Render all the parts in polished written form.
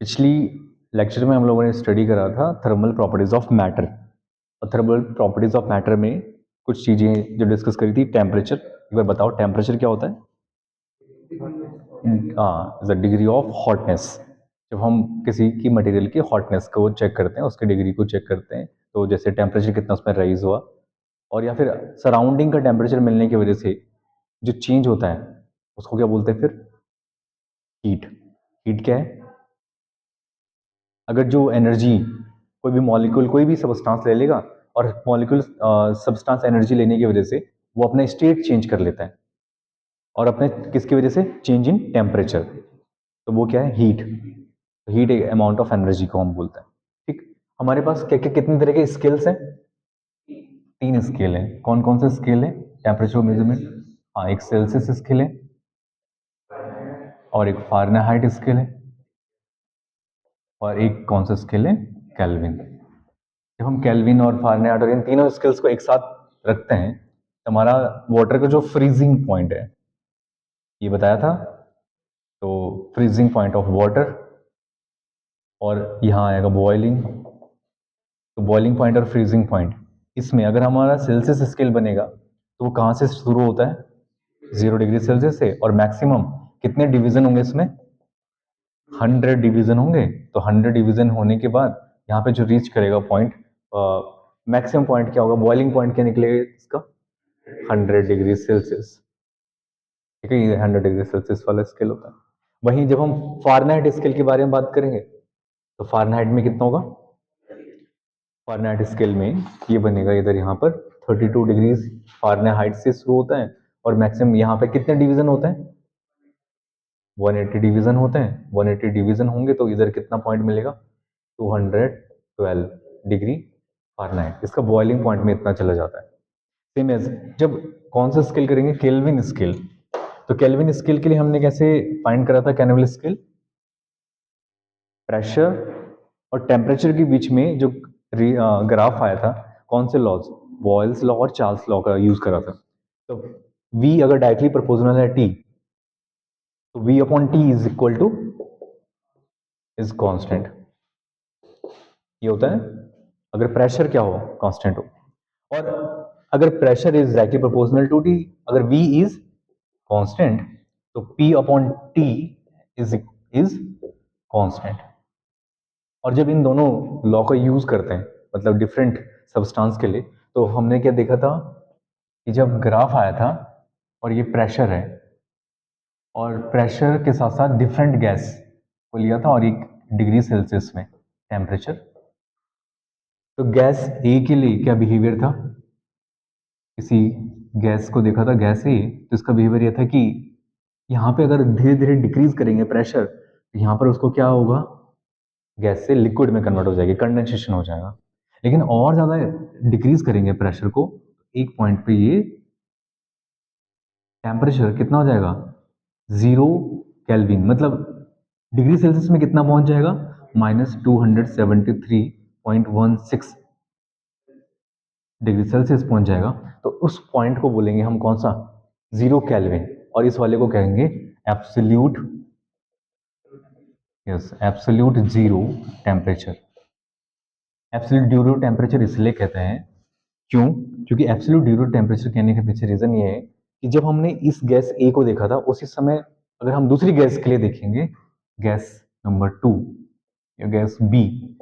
पिछली लेक्चर में हम लोगों ने स्टडी करा था थर्मल प्रॉपर्टीज ऑफ मैटर। और थर्मल प्रॉपर्टीज ऑफ मैटर में कुछ चीजें जो डिस्कस करी थी, टेम्परेचर। एक बार बताओ टेम्परेचर क्या होता है? The degree of hotness. जब हम किसी की मटेरियल की हॉटनेस को चेक करते हैं, उसकी डिग्री को चेक करते हैं, तो जैसे टेम्परेचर कितना उसमें राइज हुआ, और या फिर सराउंडिंग का टेम्परेचर मिलने की वजह से जो चेंज होता है उसको क्या बोलते हैं फिर? हीट। हीट क्या है? अगर जो एनर्जी कोई भी मॉलिक्यूल कोई भी सब्सटेंस ले लेगा और मॉलिक्यूल सब्सटेंस एनर्जी लेने की वजह से वो अपना स्टेट चेंज कर लेता है, और अपने किसकी वजह से? Change in temperature. तो वो क्या है? हीट। हीट एक अमाउंट ऑफ एनर्जी को हम बोलते हैं। ठीक। हमारे पास क्या क्या कितने तरह के स्केल्स हैं? 3 स्केल हैं। कौन कौन से स्केल है टेम्परेचर मेजरमेंट? हाँ, एक सेल्सियस स्केल है और एक फारेनहाइट स्केल है और एक कौन सा स्केल है? केल्विन। जब हम केल्विन और फारेनहाइट और इन तीनों स्केल्स को एक साथ रखते हैं तो हमारा वाटर का जो फ्रीजिंग पॉइंट है, ये बताया था, तो फ्रीजिंग पॉइंट ऑफ वाटर, और यहाँ आएगा बॉइलिंग। तो बॉइलिंग पॉइंट और फ्रीजिंग पॉइंट, इसमें अगर हमारा सेल्सियस स्केल बनेगा तो वो कहाँ से शुरू होता है? 0 डिग्री सेल्सियस से। और मैक्सिमम कितने डिवीजन होंगे इसमें? 100 डिवीजन होंगे। तो 100 डिवीजन होने के बाद यहाँ पे जो रीच करेगा पॉइंट, मैक्सिमम पॉइंट क्या होगा? बॉइलिंग पॉइंट क्या निकलेगा इसका? 100 डिग्री सेल्सियस। ठीक है, ये 100 डिग्री सेल्सियस वाला स्केल होता है। वहीं जब हम फारेनहाइट स्केल के बारे में बात करेंगे तो फारेनहाइट में कितना होगा? फारेनहाइट स्केल में ये बनेगा इधर यहाँ पर 32 डिग्री फारेनहाइट से शुरू होता है, और मैक्सिमम यहाँ पे कितने डिवीजन होते हैं? 180 डिवीजन होते हैं। 180 डिवीजन होंगे तो इधर कितना पॉइंट मिलेगा? 212 डिग्री फारेनहाइट। इसका बॉइलिंग पॉइंट में इतना चला जाता है। सेम एज जब कौन सा स्केल करेंगे? Kelvin scale. तो केल्विन स्केल के लिए हमने कैसे फाइंड करा था कैनुअल स्केल? प्रेशर और टेम्परेचर के बीच में जो ग्राफ आया था, कौन से लॉज? बॉयल्स लॉ और चार्ल्स लॉ का यूज करा था। तो V अगर डायरेक्टली प्रोपोर्शनल है T, तो V upon T is equal two is constant. ये होता है अगर प्रेशर क्या हो? कांस्टेंट हो। और अगर pressure is directly proportional to T, अगर V इज कांस्टेंट, तो P upon T is constant. और जब इन दोनों लॉ का यूज करते हैं, मतलब डिफरेंट सब्सटेंस के लिए, तो हमने क्या देखा था कि जब ग्राफ आया था और ये प्रेशर है, और प्रेशर के साथ साथ डिफरेंट गैस को लिया था, और 1 डिग्री सेल्सियस में टेम्परेचर, तो गैस ए के लिए क्या बिहेवियर था? किसी गैस को देखा था, गैस ए, तो इसका बिहेवियर यह था कि यहाँ पे अगर धीरे धीरे डिक्रीज करेंगे प्रेशर, तो यहाँ पर उसको क्या होगा? गैस से लिक्विड में कन्वर्ट हो जाएगी, कंडेंसेशन हो जाएगा। लेकिन और ज्यादा डिक्रीज करेंगे प्रेशर को, एक पॉइंट पे ये टेम्परेचर कितना हो जाएगा? 0 केल्विन, मतलब डिग्री सेल्सियस में कितना पहुंच जाएगा? -273.16 डिग्री सेल्सियस पहुंच जाएगा। तो उस पॉइंट को बोलेंगे हम कौन सा? 0 केल्विन। और इस वाले को कहेंगे absolute, yes, absolute zero temperature. Absolute zero temperature इसलिए कहते हैं, क्यों? क्योंकि एब्सोल्यूट जीरो टेम्परेचर कहने के पीछे रीजन ये है कि जब हमने इस गैस ए को देखा था, उसी समय अगर हम दूसरी गैस के लिए देखेंगे, गैस नंबर 2 या गैस बी,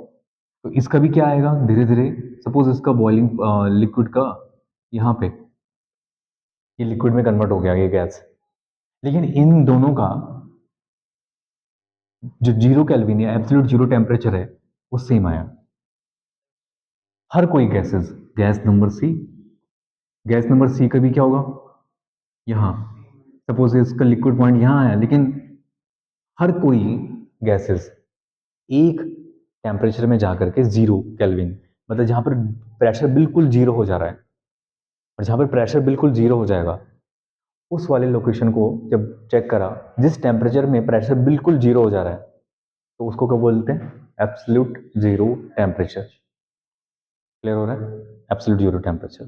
तो इसका भी क्या आएगा धीरे धीरे? सपोज इसका बॉइलिंग लिक्विड का यहाँ पे ये लिक्विड में कन्वर्ट हो गया ये गैस, लेकिन इन दोनों का जो 0 केल्विन या एब्सोल्यूट जीरो टेम्परेचर है वो सेम आया। हर कोई गैसेस, गैस नंबर सी का भी क्या होगा? यहाँ सपोज इसका लिक्विड पॉइंट यहाँ आया, लेकिन हर कोई गैसेस एक टेम्परेचर में जाकर के 0 केल्विन, मतलब जहां पर प्रेशर बिल्कुल जीरो हो जा रहा है, और जहां पर प्रेशर बिल्कुल जीरो हो जाएगा, उस वाले लोकेशन को जब चेक करा, जिस टेम्परेचर में प्रेशर बिल्कुल जीरो हो जा रहा है, तो उसको क्या बोलते हैं? Absolute zero temperature. क्लियर हो रहा है? Absolute zero temperature.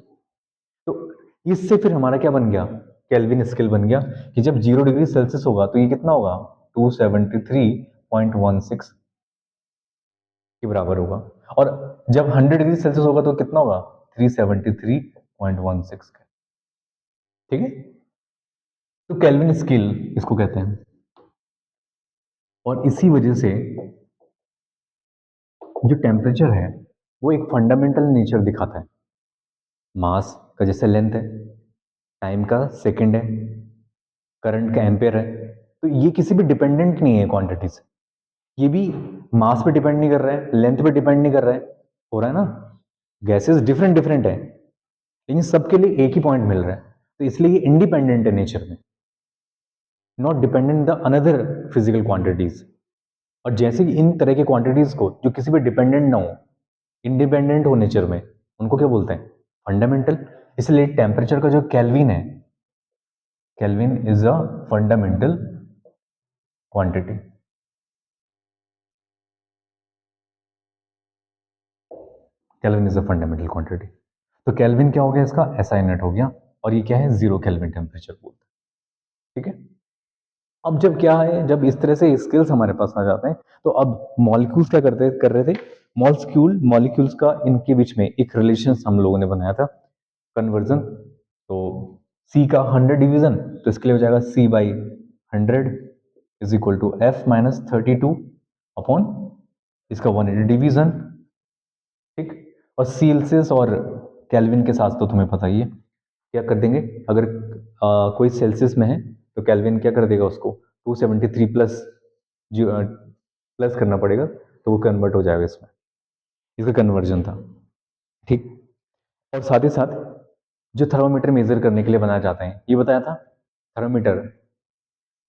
तो इससे फिर हमारा क्या बन गया? केल्विन स्केल बन गया कि जब 0 डिग्री सेल्सियस होगा तो ये कितना होगा? 273.16 के बराबर होगा। और जब 100 डिग्री सेल्सियस होगा तो कितना होगा? 373.16 का। ठीक है, तो केल्विन स्केल इसको कहते हैं। और इसी वजह से जो टेम्परेचर है वो एक फंडामेंटल नेचर दिखाता है। मास का जैसे लेंथ है, टाइम का सेकंड है, करंट का एम्पेयर है, तो ये किसी भी डिपेंडेंट नहीं है क्वांटिटी से। ये भी मास पे डिपेंड नहीं कर रहा है, लेंथ पे डिपेंड नहीं कर रहा है, हो रहा है ना। गैसेस डिफरेंट डिफरेंट है, लेकिन सबके लिए एक ही पॉइंट मिल रहा है, तो इसलिए ये इंडिपेंडेंट है नेचर में, not dependent the another physical quantities. और जैसे कि इन तरह के क्वांटिटीज को जो किसी पे डिपेंडेंट ना हो, इंडिपेंडेंट हो नेचर में, उनको क्या बोलते हैं? फंडामेंटल। इसलिए टेम्परेचर का जो केल्विन है, kelvin is a fundamental quantity. Kelvin is a fundamental quantity. तो केल्विन क्या हो गया? इसका एसआई यूनिट हो गया, और ये क्या है? 0 केल्विन टेम्परेचर बोलते हैं। ठीक है, अब जब क्या है, जब इस तरह से स्किल्स हमारे पास आ जाते हैं, तो अब मॉलिक्यूल्स क्या कर रहे थे? मॉलिक्यूल्स का इनके बीच में एक रिलेशन हम लोगों ने बनाया था, कन्वर्जन। तो C का 100 डिवीजन, तो इसके लिए हो जाएगा C/100 is equal to F-32 upon इसका 180 डिवीजन। ठीक, और सेल्सियस और केल्विन के साथ तो तुम्हें पता ही है, क्या कर देंगे? अगर कोई सेल्सियस में है तो केल्विन क्या कर देगा? उसको 273 प्लस प्लस करना पड़ेगा, तो वो कन्वर्ट हो जाएगा इसमें। इसका कन्वर्जन था। ठीक, और साथ ही साथ जो थर्मोमीटर मेजर करने के लिए बनाए जाते हैं, ये बताया था। थर्मोमीटर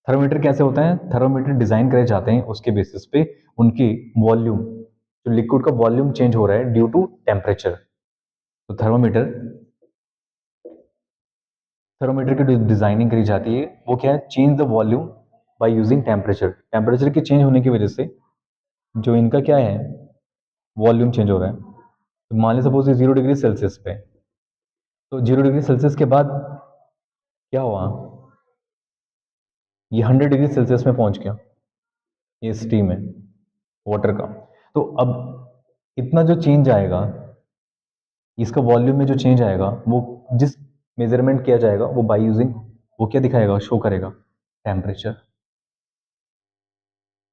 थर्मोमीटर कैसे होता है? थर्मोमीटर डिजाइन करे जाते हैं उसके बेसिस पे उनकी वॉल्यूम, जो लिक्विड का वॉल्यूम चेंज हो रहा है ड्यू टू टेम्परेचर। तो थर्मोमीटर की डिजाइनिंग करी जाती है, वो क्या है? Change the volume by using temperature. Temperature के चेंज होने की वजह से जो इनका क्या है, वॉल्यूम चेंज हो रहा है। तो मान ली सपोज 0 डिग्री सेल्सियस पे, तो 0 डिग्री सेल्सियस के बाद क्या हुआ? ये 100 डिग्री सेल्सियस में पहुंच गया, ये स्टीम है वाटर का। तो अब इतना जो चेंज आएगा, इसका वॉल्यूम में जो चेंज आएगा, वो जिस मेजरमेंट किया जाएगा वो बाय यूजिंग, वो क्या दिखाएगा? शो करेगा टेम्परेचर।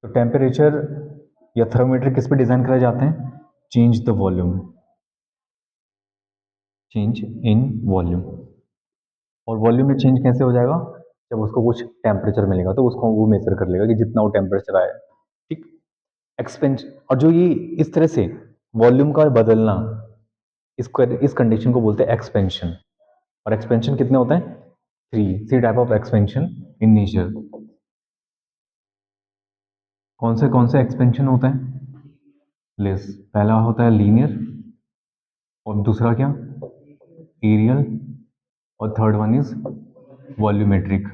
तो टेम्परेचर या थर्मोमीटर किस पे डिजाइन कराए जाते हैं? Change the volume, change in volume. और वॉल्यूम में चेंज कैसे हो जाएगा? जब उसको कुछ टेम्परेचर मिलेगा तो उसको वो मेजर कर लेगा कि जितना वो टेम्परेचर आया। ठीक, एक्सपेंशन। और जो ये इस तरह से वॉल्यूम का बदलना, इस कंडीशन को बोलते हैं एक्सपेंशन। और एक्सपेंशन कितने होते हैं? Three type of expansion in nature. कौन से एक्सपेंशन होता है? लेस। पहला होता है लीनियर, और दूसरा क्या? एरियल, और third one is volumetric.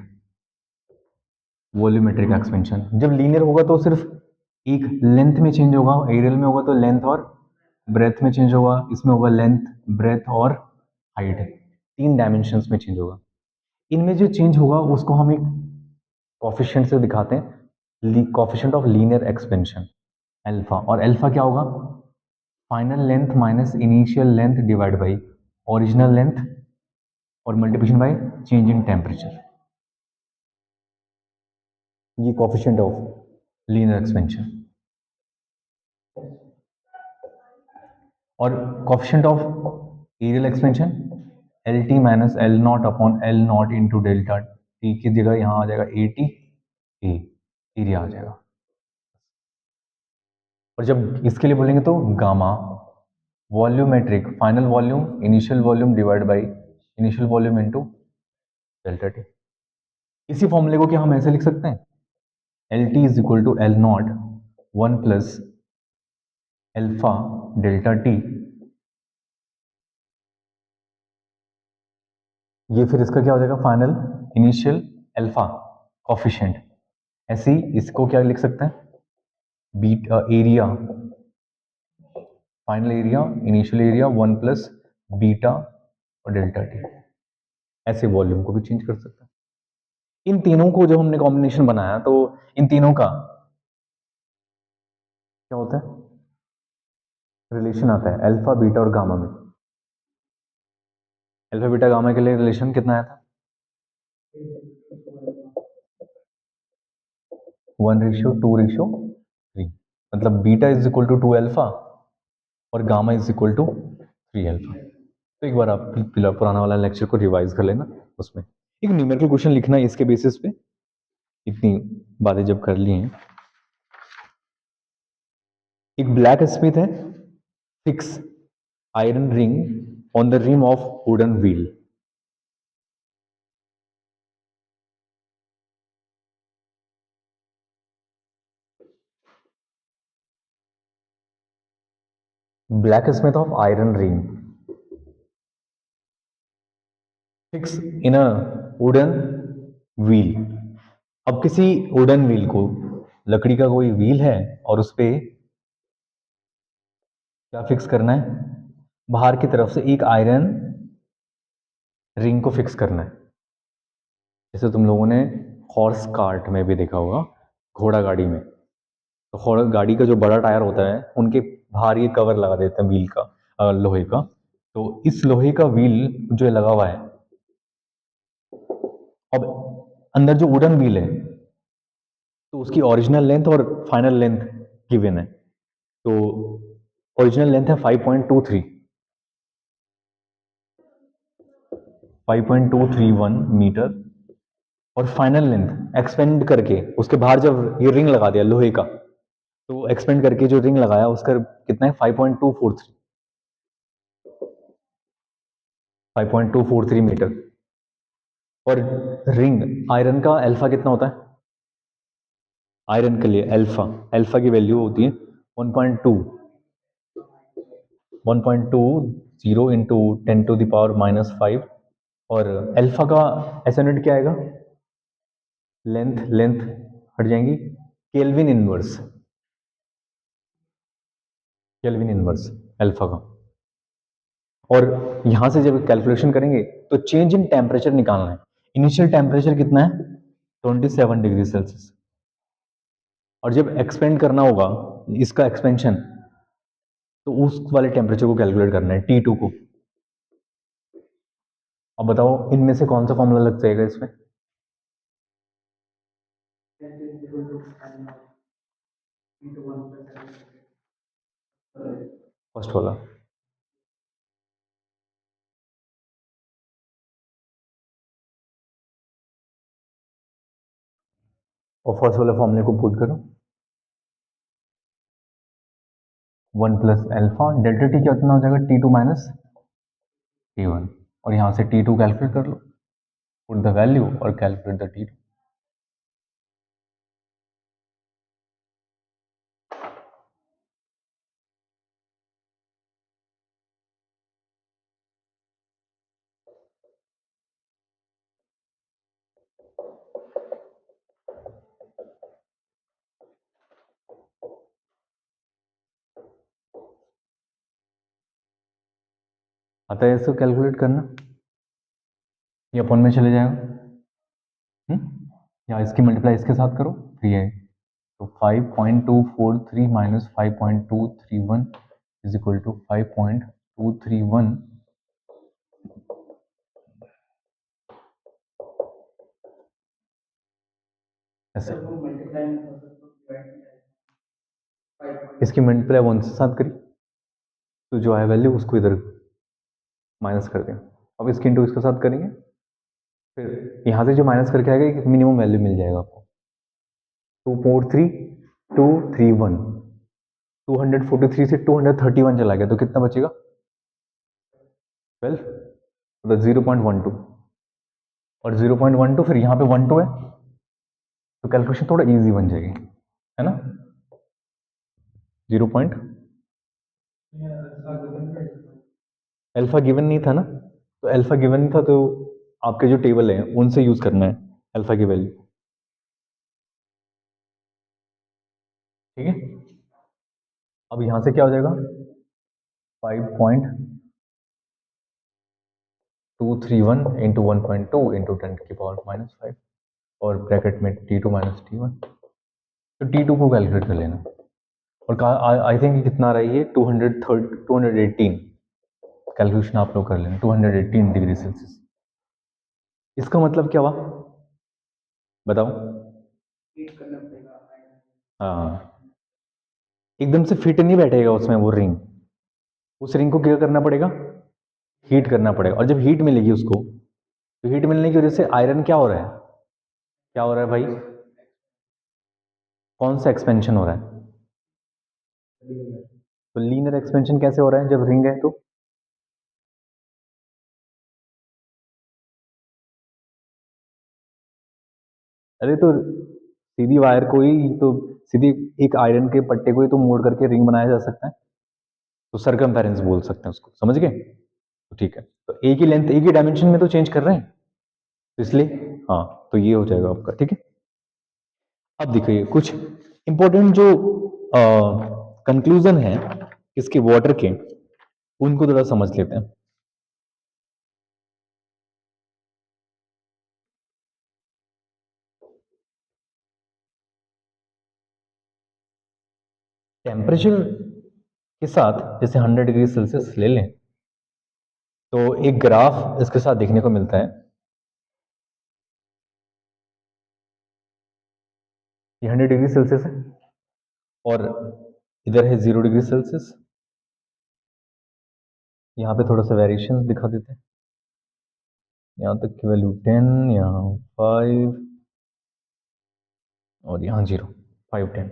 Volumetric expansion जब लीनियर होगा तो सिर्फ एक लेंथ में चेंज होगा, एरियल में होगा तो लेंथ और ब्रेथ में चेंज होगा, इसमें होगा लेंथ, ब्रेथ और हाइट, 3 डायमेंशंस में चेंज होगा। इनमें जो चेंज होगा उसको हम एक कॉफिशिएंट से दिखाते हैं, coefficient of linear expansion, alpha. और अल्फा क्या होगा? Final length minus initial length divide by original length, और multiplication by change in temperature. ये कॉफिशिएंट ऑफ लीनियर एक्सपेंशन। और coefficient of areal expansion, L T minus L naught upon L naught into delta T की जगह यहाँ आ जाएगा A T, A area आ जाएगा। और जब इसके लिए बोलेंगे तो gamma, volumetric, final volume initial volume divide by initial volume into delta T. इसी फॉर्मूले को क्या हम ऐसे लिख सकते हैं? L T is equal to L not 1 plus alpha delta T. ये फिर इसका क्या हो जाएगा? Final initial alpha coefficient. ऐसे ही इसको क्या लिख सकते हैं? Beta area, final area initial area 1 plus beta और डेल्टा टी। ऐसे वॉल्यूम को भी चेंज कर सकते हैं। इन तीनों को जब हमने कॉम्बिनेशन बनाया तो इन तीनों का क्या होता है? रिलेशन आता है अल्फा बीटा और गामा में। अल्फा बीटा गामा के लिए रिलेशन कितना आया था? 1:2:3, मतलब beta is equal to 2 alpha और gamma is equal to 3 alpha. तो एक बार आप पुराना वाला लेक्चर को रिवाइज कर लेना, उसमें एक न्यूमेरिकल क्वेश्चन लिखना है इसके बेसिस पे। इतनी बातें जब कर ली हैं, एक ब्लैक स्मिथ है, fix iron ring on the rim of wooden wheel. Blacksmith of iron ring fix in a wooden wheel। अब किसी वुडन व्हील को, लकड़ी का कोई व्हील है और उस पे क्या फिक्स करना है? बाहर की तरफ से एक आयरन रिंग को फिक्स करना है। जैसे तुम लोगों ने हॉर्स कार्ट में भी देखा होगा, घोड़ा गाड़ी में, तो घोड़ा गाड़ी का जो बड़ा टायर होता है उनके बाहर ये कवर लगा देते हैं व्हील का, लोहे का। तो इस लोहे का व्हील जो लगा हुआ है, अब अंदर जो वुडन व्हील है तो उसकी ओरिजिनल लेंथ और फाइनल लेंथ गिवन है। तो ओरिजिनल लेंथ है 5.23, 5.231 मीटर, और फाइनल लेंथ एक्सपेंड करके उसके बाहर जब ये रिंग लगा दिया लोहे का, तो एक्सपेंड करके जो रिंग लगाया उसका कितना है? 5.243, 5.243 मीटर। और रिंग आयरन का अल्फा कितना होता है? आयरन के लिए अल्फा, अल्फा की वैल्यू होती है 1.2, 1.20 इंटू 10⁻⁻5। और अल्फा का ऐसा यूनिट क्या आएगा? लेंथ, लेंथ हट जाएंगी, kelvin inverse, kelvin inverse alpha का। और यहां से जब कैलकुलेशन करेंगे तो चेंज इन टेम्परेचर निकालना है। इनिशियल टेम्परेचर कितना है? 27 डिग्री सेल्सियस। और जब एक्सपेंड करना होगा इसका एक्सपेंशन, तो उस वाले टेम्परेचर को कैलकुलेट करना है, T2 को। अब बताओ इनमें से कौन सा फॉर्मूला लग जाएगा इसमें? फर्स्ट वाला। और फर्स्ट वाले फॉर्मूले को पुट करो, 1+अल्फा डेल्टा टी क्या कितना हो जाएगा? T2 minus T1। और यहां से T2 कैलकुलेट कर लो, पुट द वैल्यू और कैलकुलेट द T2। आता है इसको कैलकुलेट करना? ये अपन में चले जाएगा, या इसकी मल्टीप्लाई इसके साथ करो, तो ये तो 5.243 माइनस 5.231 इज इक्वल टू 5.231। ऐसे इसकी मल्टीप्लाई 1 से साथ करी तो जो है वैल्यू उसको इधर माइनस कर दें। अब इसके इंटू इसके साथ करेंगे, फिर यहाँ से जो माइनस करके आएगा एक मिनिमम वैल्यू मिल जाएगा आपको, 2.3231। 243 से 231 चला गया तो कितना बचेगा? 12, मतलब 0.12। और 0.12 फिर यहाँ पे 12 है, तो कैलकुलेशन थोड़ा इजी बन जाएगी, है ना? 0 पॉइंट अल्फा गिवन नहीं था ना, तो अल्फा गिवन नहीं था तो आपके जो टेबल है उनसे यूज करना है अल्फा की वैल्यू, ठीक है? अब यहां से क्या हो जाएगा? 5.231 इंटू 1.2 इंटू 10⁻⁻5, और ब्रैकेट में T2 माइनस T1। तो T2 को कैलकुलेट कर लेना, और आई थिंक कितना रही है 218 कैलकुलेशन आप लोग कर लेना 218 डिग्री सेल्सियस। इसका मतलब क्या हुआ बताओ। हाँ, एकदम से फिट नहीं बैठेगा उसमें वो रिंग। उस रिंग को क्या करना पड़ेगा, हीट करना पड़ेगा। और जब हीट मिलेगी उसको, तो हीट मिलने की वजह से आयरन क्या हो रहा है, क्या हो रहा है भाई, कौन सा एक्सपेंशन हो रहा है। तो लीनियर एक्सपेंशन कैसे हो रहा है जब रिंग है तो, अरे तो सीधी वायर को ही तो, सीधी एक आयरन के पट्टे को ही तो मोड़ करके रिंग बनाया जा सकता है। तो सरकमफेरेंस बोल सकते हैं उसको, समझ गए। तो ठीक है, तो एक ही लेंथ एक ही डायमेंशन में तो चेंज कर रहे हैं, तो इसलिए हाँ, तो ये हो जाएगा आपका, ठीक है। अब देखिए कुछ इंपॉर्टेंट जो कंक्लूजन है इसके वाटर के, उनको थोड़ा समझ लेते हैं। टेम्परेचर के साथ जैसे 100 डिग्री सेल्सियस ले लें, तो एक ग्राफ इसके साथ देखने को मिलता है। ये 100 डिग्री सेल्सियस है, और इधर है 0 डिग्री सेल्सियस। यहाँ पे थोड़ा सा वेरिएशन दिखा देते हैं। यहाँ तक की वैल्यू 10, यहाँ 5, और यहाँ 0, 5, 10।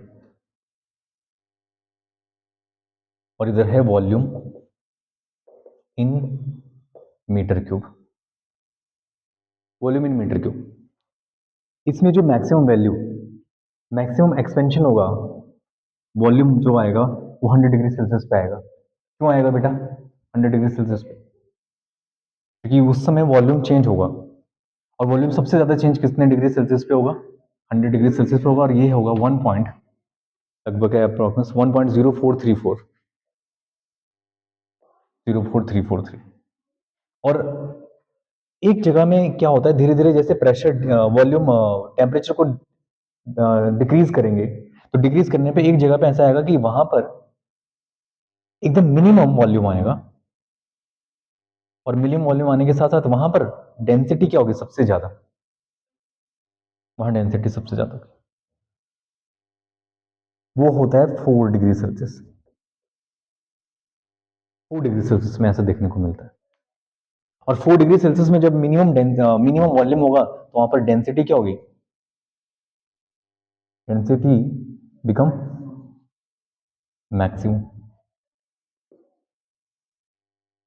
और इधर है volume in metre cube, volume in metre cube. इसमें जो मैक्सिमम वैल्यू, मैक्सिमम एक्सपेंशन होगा, वॉल्यूम जो आएगा वो 100 डिग्री सेल्सियस पे आएगा। क्यों आएगा बेटा 100 डिग्री सेल्सियस पे, क्योंकि उस समय वॉल्यूम चेंज होगा। और वॉल्यूम सबसे ज्यादा चेंज कितने डिग्री सेल्सियस पे होगा, 100 डिग्री सेल्सियस पे होगा। और ये होगा 1 पॉइंट, लगभग है अप्रोक्स 1.0434 और एक जगह में क्या होता है, धीरे धीरे जैसे प्रेशर वॉल्यूम टेम्परेचर को डिक्रीज करेंगे, तो डिक्रीज करने पे एक जगह पे ऐसा आएगा कि वहां पर एकदम मिनिमम वॉल्यूम आएगा। और मिनिमम वॉल्यूम आने के साथ साथ वहां पर डेंसिटी क्या होगी सबसे ज्यादा, वहां डेंसिटी सबसे ज्यादा होगी। वो होता है 4 डिग्री सेल्सियस। 4 डिग्री सेल्सियस में ऐसा देखने को मिलता है। और 4 डिग्री सेल्सियस में जब मिनिमम वॉल्यूम होगा, तो वहां पर डेंसिटी क्या होगी, density become maximum.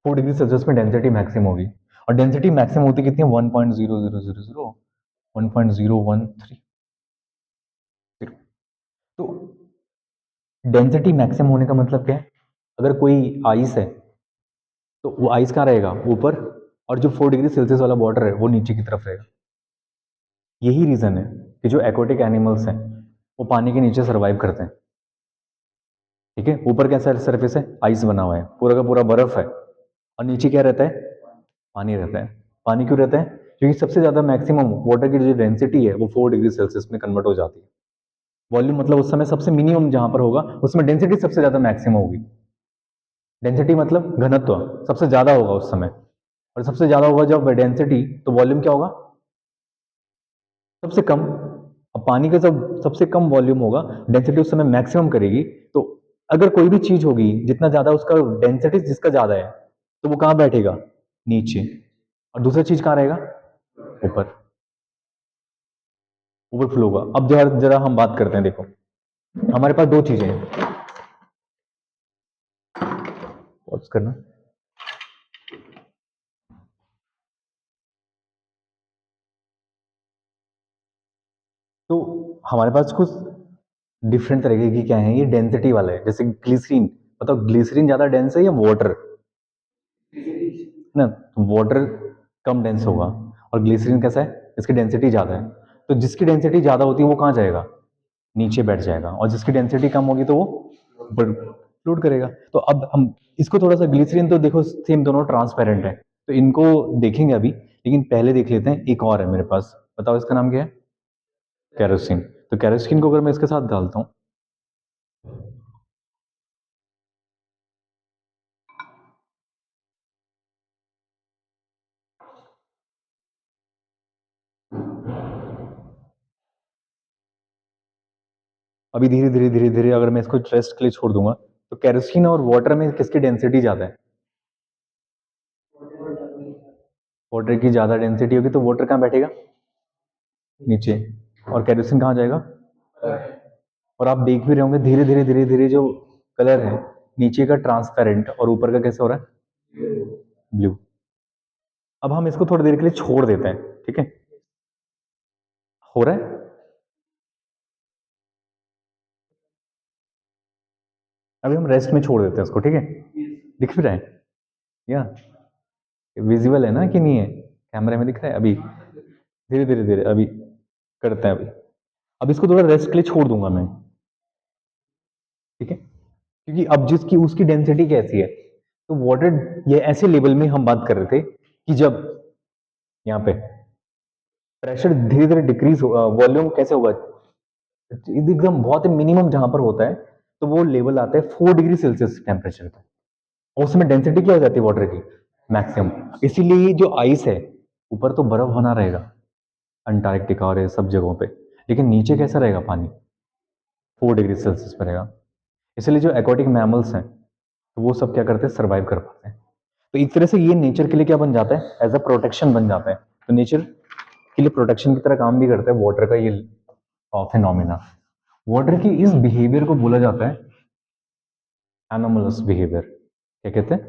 4 degree Celsius में डेंसिटी मैक्सिमम होगी। और डेंसिटी मैक्सिमम होती कितनी है, 1.0000, 1.013। तो डेंसिटी मैक्सिमम होने का मतलब क्या है, अगर कोई आइस है तो वो आइस कहाँ रहेगा, ऊपर। और जो 4 डिग्री सेल्सियस वाला वाटर है वो नीचे की तरफ रहेगा। यही रीजन है कि जो एक्वाटिक एनिमल्स हैं वो पानी के नीचे सर्वाइव करते हैं। ठीक है, ऊपर कैसा सरफेस है, आइस बना हुआ है, पूरा का पूरा बर्फ है। और नीचे क्या रहता है, पानी रहता है। पानी क्यों रहता है, क्योंकि सबसे ज्यादा मैक्सिमम वाटर की जो डेंसिटी है वो 4 डिग्री सेल्सियस में कन्वर्ट हो जाती है। वॉल्यूम मतलब उस समय सबसे मिनिमम जहां पर होगा उसमें डेंसिटी सबसे ज्यादा मैक्सिमम होगी। डेंसिटी मतलब घनत्व सबसे ज्यादा होगा उस समय। और सबसे ज्यादा होगा जब डेंसिटी, तो वॉल्यूम क्या होगा, सबसे कम। अब पानी का जब सबसे कम वॉल्यूम होगा, डेंसिटी उस समय मैक्सिमम करेगी। तो अगर कोई भी चीज होगी जितना ज्यादा उसका डेंसिटी जिसका ज्यादा है, तो वो कहां बैठेगा, नीचे। और दूसरा चीज कहां रहेगा, ऊपर, ऊपर फ्लो होगा। अब जरा जरा हम बात करते हैं, देखो हमारे पास दो चीजें हैं, पॉज करना। तो हमारे पास कुछ डिफरेंट तरीके की क्या है, ये डेंसिटी वाला है। जैसे ग्लिसरीन, मतलब ग्लिसरीन ज्यादा डेंस है या वाटर, ना, तो वाटर कम डेंस होगा। और ग्लिसरीन कैसा है, इसकी डेंसिटी ज्यादा है। तो जिसकी डेंसिटी ज्यादा होती है वो कहाँ जाएगा, नीचे बैठ जाएगा। और जिसकी डेंसिटी कम होगी तो वो ऊपर फ्लोट करेगा। तो अब हम इसको थोड़ा सा, ग्लिसरीन तो देखो सेम दोनों ट्रांसपेरेंट है, तो इनको देखेंगे अभी। लेकिन पहले देख लेते हैं, एक और है मेरे पास, बताओ इसका नाम क्या है, कैरोसिन। तो कैरोसिन को अगर मैं इसके साथ डालता हूँ, अभी धीरे धीरे धीरे धीरे अगर मैं इसको रेस्ट के लिए छोड़ दूंगा तो केरोसिन और वाटर में किसकी डेंसिटी ज्यादा है? वाटर की ज्यादा डेंसिटी होगी तो वाटर कहाँ बैठेगा? नीचे। और केरोसिन कहाँ जाएगा? और आप देख भी रहे होंगे धीरे धीरे धीरे धीरे जो कलर है नीचे का ट्रांसपेरेंट और ऊपर का कैसे हो रहा है? ब्लू। अब हम इसको थोड़ी देर के लिए छोड़ देते हैं, ठीक है? हो रहा है? अभी हम रेस्ट में छोड़ देते हैं उसको, ठीक है? दिख भी रहा है या विजिबल है ना कि नहीं है? कैमरे में दिख रहा है? अभी धीरे धीरे धीरे अभी करते हैं। अभी अब इसको थोड़ा रेस्ट के लिए छोड़ दूंगा मैं, ठीक है? क्योंकि अब जिसकी उसकी डेंसिटी कैसी है, तो वाटर ये ऐसे लेवल में हम बात कर रहे थे कि जब यहाँ पे प्रेशर धीरे धीरे डिक्रीज होगा, वॉल्यूम कैसे होगा, एकदम बहुत मिनिमम जहां पर होता है तो वो लेवल आता है 4 डिग्री सेल्सियस टेम्परेचर पे। और उसमें डेंसिटी क्या हो जाती है वाटर की? मैक्सिमम। इसीलिए जो आइस है ऊपर तो बर्फ बना रहेगा अंटार्कटिका और ये सब जगहों पे, लेकिन नीचे कैसा रहेगा पानी? 4 डिग्री सेल्सियस पर रहेगा। इसलिए जो एक्वाटिक मैमल्स हैं तो वो सब क्या करते हैं? सर्वाइव कर पाते हैं। तो एक तरह से ये नेचर के लिए क्या बन जाता है? एज अ प्रोटेक्शन बन जाता है। तो नेचर के लिए प्रोटेक्शन की तरह काम भी करता है वाटर का ये फिनोमिना। वाटर की इस बिहेवियर को बोला जाता है एनोमलस बिहेवियर। क्या कहते हैं?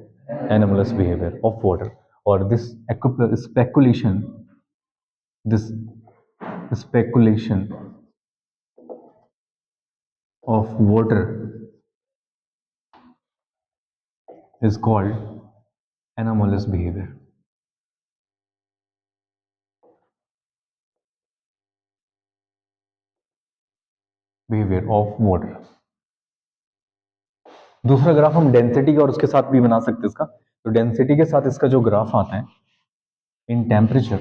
Anomalous behaviour of water. और speculation this speculation of water is called anomalous behavior of water। दूसरा ग्राफ हम डेंसिटी का और उसके साथ भी बना सकते हैं इसका। तो डेंसिटी के साथ इसका जो ग्राफ आता है इन टेम्परेचर,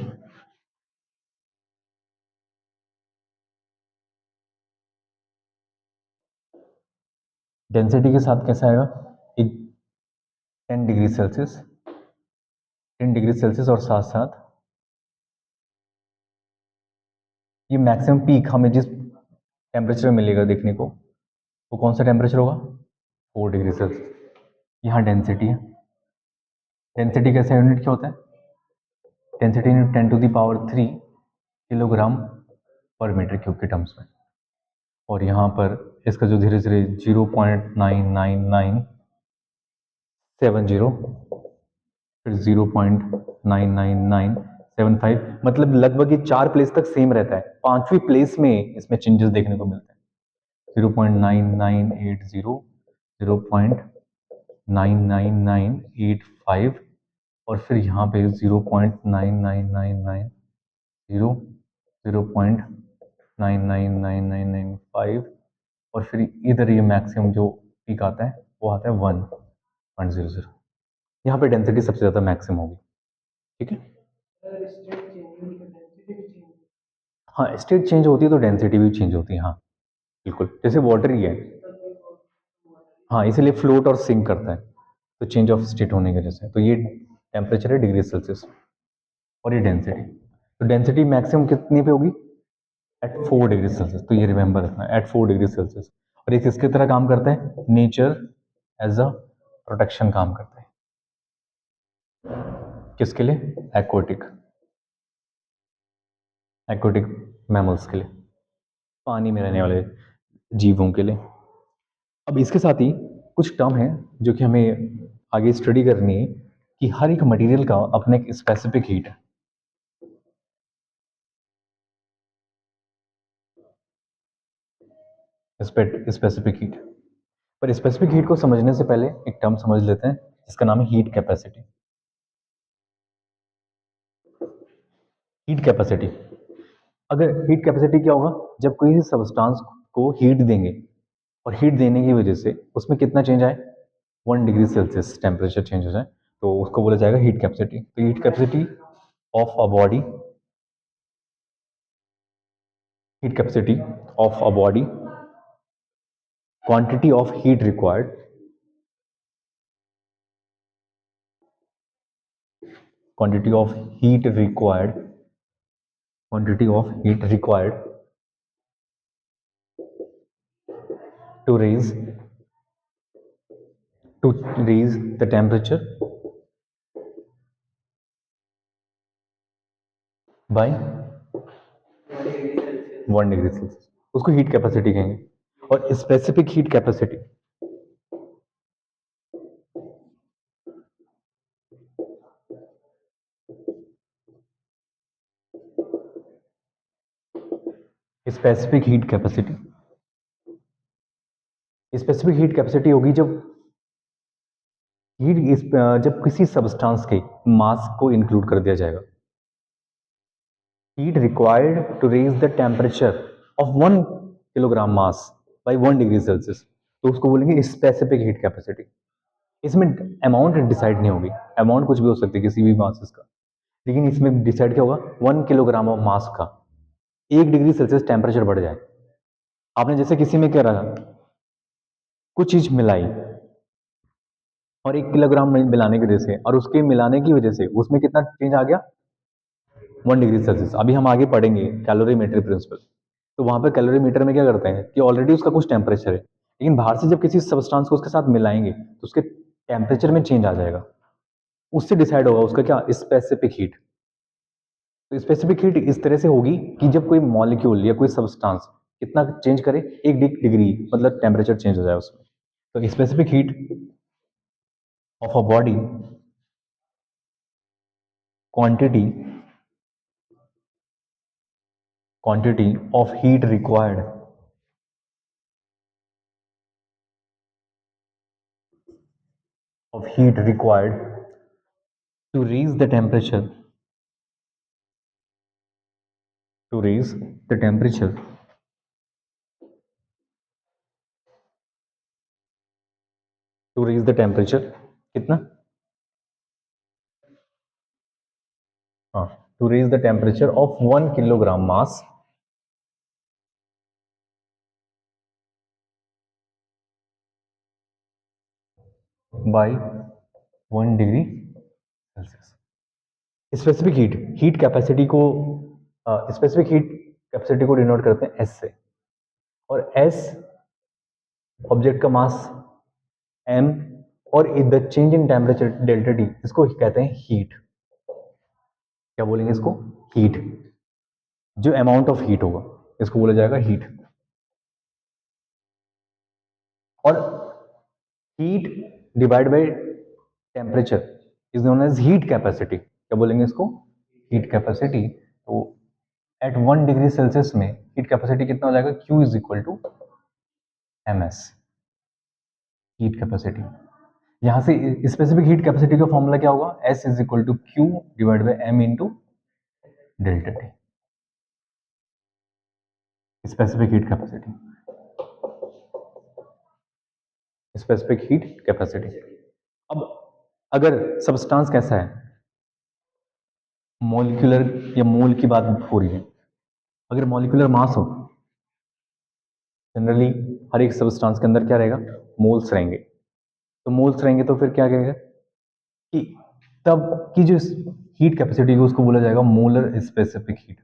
डेंसिटी के साथ कैसा आएगा? एक 10 डिग्री सेल्सियस, 10 डिग्री सेल्सियस और साथ साथ ये मैक्सिमम पीक हमें जिस टेम्परेचर मिलेगा देखने को वो कौन सा टेम्परेचर होगा? 4 डिग्री सेल्सियस। यहाँ डेंसिटी है। डेंसिटी कैसा यूनिट क्या होता है? डेंसिटी यूनिट 10⁻³ किलोग्राम पर मीटर क्यूब के टर्म्स में। और यहाँ पर इसका जो धीरे धीरे 0.99970, फिर 0.99975, मतलब लगभग ये 4 प्लेस तक सेम रहता है। 5वीं प्लेस में इसमें चेंजेस देखने को मिलते हैं। 0.9980, 0.99985 और फिर यहाँ पे 0.99990, 0.99995 और फिर इधर ये मैक्सिमम जो पीक आता है वो आता है 1.00। यहाँ पे डेंसिटी सबसे ज़्यादा मैक्सिमम होगी, ठीक है? हाँ, स्टेट चेंज होती है तो डेंसिटी भी चेंज होती है, हाँ बिल्कुल, जैसे वाटर ही है। हाँ, इसीलिए फ्लोट और सिंक करता है तो चेंज ऑफ स्टेट होने की वजह से। तो ये टेम्परेचर है डिग्री सेल्सियस और ये डेंसिटी। तो डेंसिटी मैक्सिमम कितनी पे होगी? At 4 degree Celsius. तो ये रिमेंबर रखना है, एट 4 डिग्री सेल्सियस। और ये किसकी तरह काम करता है? नेचर एज अ प्रोटेक्शन काम करता है। किसके लिए? एक्वाटिक, एक्वाटिक मैमल्स के लिए, पानी में रहने वाले जीवों के लिए। अब इसके साथ ही कुछ टर्म है जो कि हमें आगे स्टडी करनी है कि हर एक मटेरियल का अपना एक स्पेसिफिक हीट है। Specific heat. पर स्पेसिफिक हीट को समझने से पहले एक टर्म समझ लेते हैं जिसका नाम है हीट कैपेसिटी। हीट कैपेसिटी, अगर हीट कैपेसिटी क्या होगा? जब कोई सब्सटेंस को हीट देंगे और हीट देने की वजह से उसमें कितना चेंज आए? 1 डिग्री सेल्सियस टेम्परेचर चेंज हो जाए तो उसको बोला जाएगा हीट कैपेसिटी। तो heat capacity of a body, heat capacity of a body, quantity of heat required, quantity of heat required, quantity of heat required to raise to raise the temperature by 1 degree Celsius, उसको heat capacity कहेंगे। और specific heat capacity, specific heat capacity, specific heat capacity होगी जब किसी substance के मास को include कर दिया जाएगा। Heat required to raise the temperature of 1 kilogram mass by 1 degree Celsius, तो उसको बोलेंगे स्पेसिफिक हीट कैपेसिटी। इसमें अमाउंट डिसाइड नहीं होगी, अमाउंट कुछ भी हो सकती है किसी भी मास का, लेकिन इसमें डिसाइड क्या होगा, 1 किलोग्राम ऑफ मास का 1 डिग्री सेल्सियस टेम्परेचर बढ़ जाए। आपने जैसे किसी में क्या रहा, कुछ चीज मिलाई और 1 किलोग्राम मिलाने की वजह से और उसके मिलाने की वजह से उसमें कितना चेंज आ गया, 1 डिग्री सेल्सियस। अभी हम आगे पढ़ेंगे कैलोरीमेट्री प्रिंसिपल, तो वहां पे कैलोरीमीटर में क्या करते हैं कि ऑलरेडी उसका कुछ टेम्परेचर है, लेकिन बाहर से जब किसी सब्सटेंस को उसके साथ मिलाएंगे तो उसके टेम्परेचर में चेंज आ जाएगा, उससे डिसाइड होगा उसका क्या, स्पेसिफिक हीट। तो स्पेसिफिक हीट इस तरह से होगी कि जब कोई मॉलिक्यूल या कोई सब्सटेंस कितना चेंज करे, 1 डिग्री मतलब टेम्परेचर चेंज हो जाए उसमें, तो specific heat of a body quantity quantity of heat required to raise the temperature to raise the temperature to raise the temperature कितना, हाँ, to raise the temperature of 1 kilogram mass by 1 degree Celsius. Specific heat capacity को specific heat capacity को denote करते हैं S से, और S object का मास, M और the change in temperature delta T, इसको कहते हैं हीट। क्या बोलेंगे इसको, हीट। जो अमाउंट ऑफ हीट होगा इसको बोला जाएगा हीट। और heat divide by temperature is known as heat capacity. क्या बोलेंगे इसको, हीट कैपेसिटी। तो एट 1 डिग्री सेल्सियस में हीट कैपेसिटी कितना हो जाएगा, Q is equal to M S, heat capacity. यहां से स्पेसिफिक हीट कैपेसिटी का फॉर्मूला क्या होगा, S is equal to Q divide by M into delta T, specific heat capacity, specific heat capacity. अब अगर सब्सटेंस कैसा है, मॉलिक्यूलर या मोल की बात हो रही है, अगर मॉलिक्यूलर मास हो, जनरली हर एक सब्सटेंस के अंदर क्या रहेगा, मोल्स रहेंगे। तो मोल्स रहेंगे तो फिर क्या कहेगा कि तब की जो हीट कैपेसिटी है उसको बोला जाएगा molar specific heat,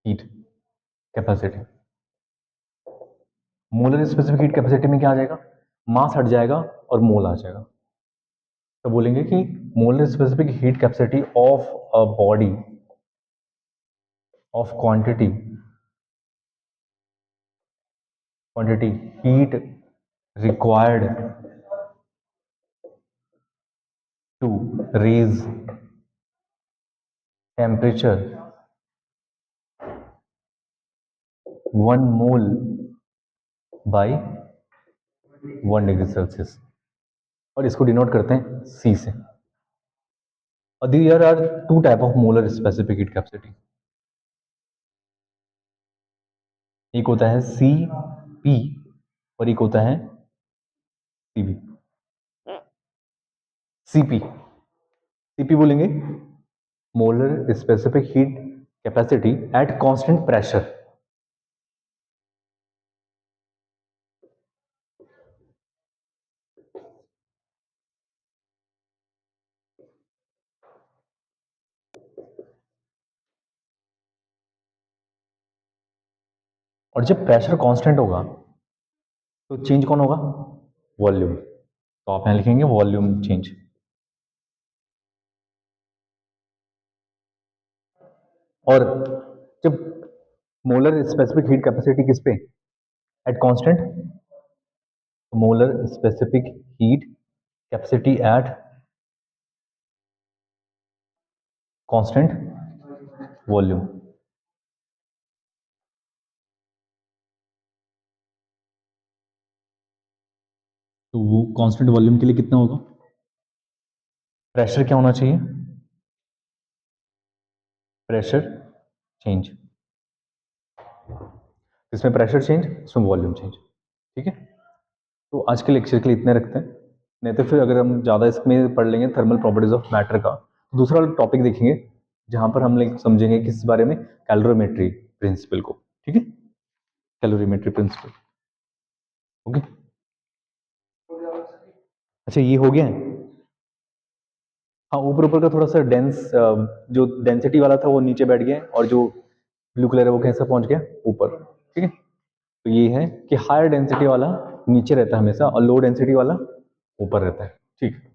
heat capacity. Molar specific heat capacity में क्या आ जाएगा, मास हट जाएगा और मोल आ जाएगा। तो बोलेंगे कि molar specific heat capacity of a body of quantity heat required to raise temperature 1 mole by 1 degree Celsius, और इसको डिनोट करते हैं C से। और there are two type of molar specific heat capacity, एक होता है Cp और एक होता है Cv। Cp, Cp बोलेंगे molar specific heat capacity at constant pressure. और जब प्रेशर कांस्टेंट होगा तो चेंज कौन होगा? वॉल्यूम। तो आप यहां लिखेंगे वॉल्यूम चेंज। और जब मोलर स्पेसिफिक हीट कैपेसिटी किस पे? At constant. Molar specific heat capacity at constant volume. तो वो कांस्टेंट वॉल्यूम के लिए कितना होगा? प्रेशर क्या होना चाहिए? Pressure change. इसमें प्रेशर चेंज, इसमें वॉल्यूम चेंज। ठीक है, तो आज के लेक्चर के लिए इतने रखते हैं, नहीं तो फिर अगर हम ज़्यादा इसमें पढ़ लेंगे थर्मल प्रॉपर्टीज ऑफ मैटर का, तो दूसरा वाला टॉपिक देखेंगे जहां पर हम लोग समझेंगे किस बारे में, कैलोरीमेट्री प्रिंसिपल को। ठीक है, कैलोरीमेट्री प्रिंसिपल। ओके, अच्छा ये हो गया है। हाँ, ऊपर ऊपर का थोड़ा सा डेंस, जो डेंसिटी वाला था वो नीचे बैठ गया है, और जो ब्लू कलर है वो कैसे पहुंच गया ऊपर। ठीक है, तो ये है कि हायर डेंसिटी वाला नीचे रहता है हमेशा, और लो डेंसिटी वाला ऊपर रहता है। ठीक है।